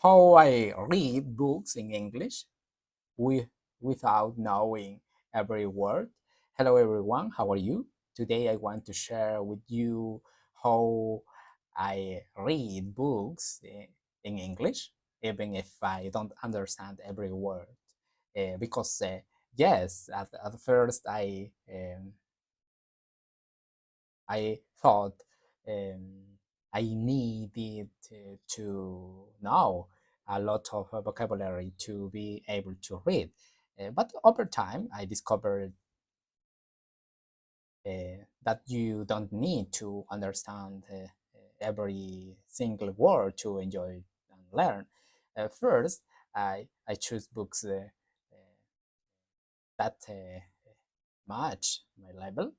how I read books in English with, without knowing every word. Hello, everyone. How are you? Today, I want to share with you how I read books in English, even if I don't understand every word. Because, yes, at first I thought I needed to know a lot of vocabulary to be able to read. But over time, I discovered that you don't need to understand every single word to enjoy and learn. First, I choose books that match my level.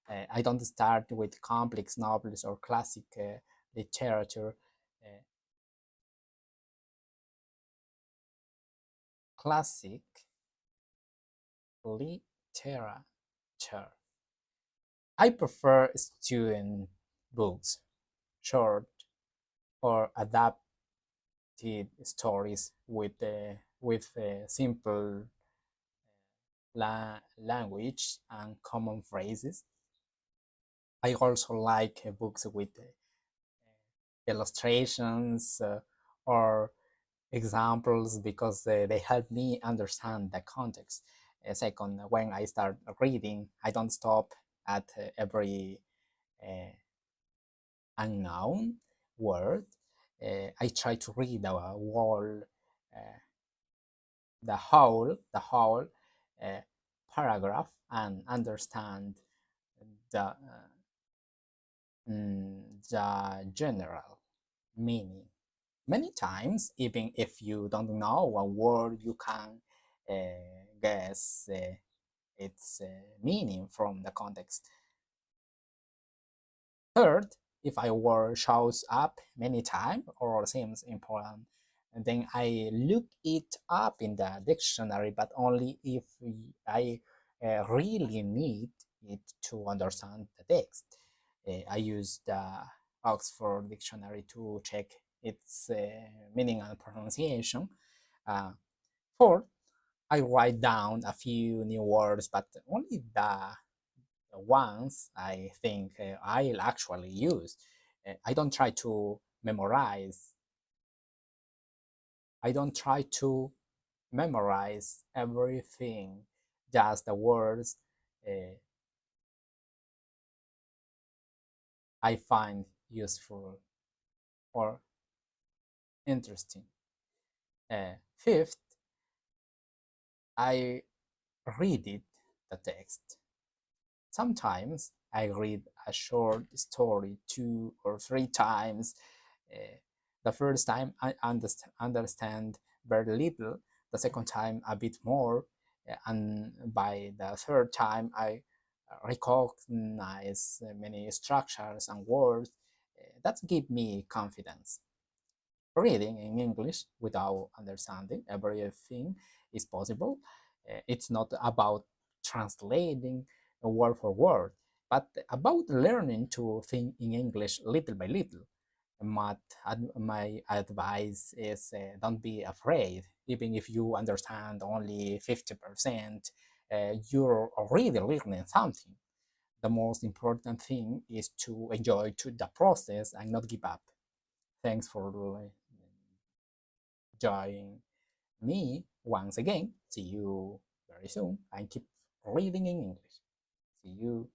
I don't start with complex novels or classic literature. Uh, Classic literature. I prefer student books, short or adapted stories with simple language and common phrases. I also like books with illustrations or examples because they help me understand the context. Second, when I start reading, I don't stop at every uh, unknown word. I try to read uh, the whole uh, paragraph and understand the the general meaning. Many times, even if you don't know a word, you can guess its meaning from the context. Third, if a word shows up many times or seems important, then I look it up in the dictionary, but only if I really need it to understand the text. I use the Oxford Dictionary to check its meaning and pronunciation. Uh, Fourth, I write down a few new words, but only the ones I think I'll actually use. I don't try to memorize. I don't try to memorize everything, just the words uh, I find useful or interesting. Fifth, I read it, the text. Sometimes I read a short story 2 or 3 times. Uh, the first time I understand very little, the second time a bit more, and by the third time I recognize many structures and words that give me confidence. Reading in English without understanding everything is possible. It's not about translating word for word, but about learning to think in English little by little. My advice is don't be afraid. Even if you understand only 50%, you're already learning something. The most important thing is to enjoy the process and not give up. Thanks for joining me once again. See you very soon and keep reading in English. See you.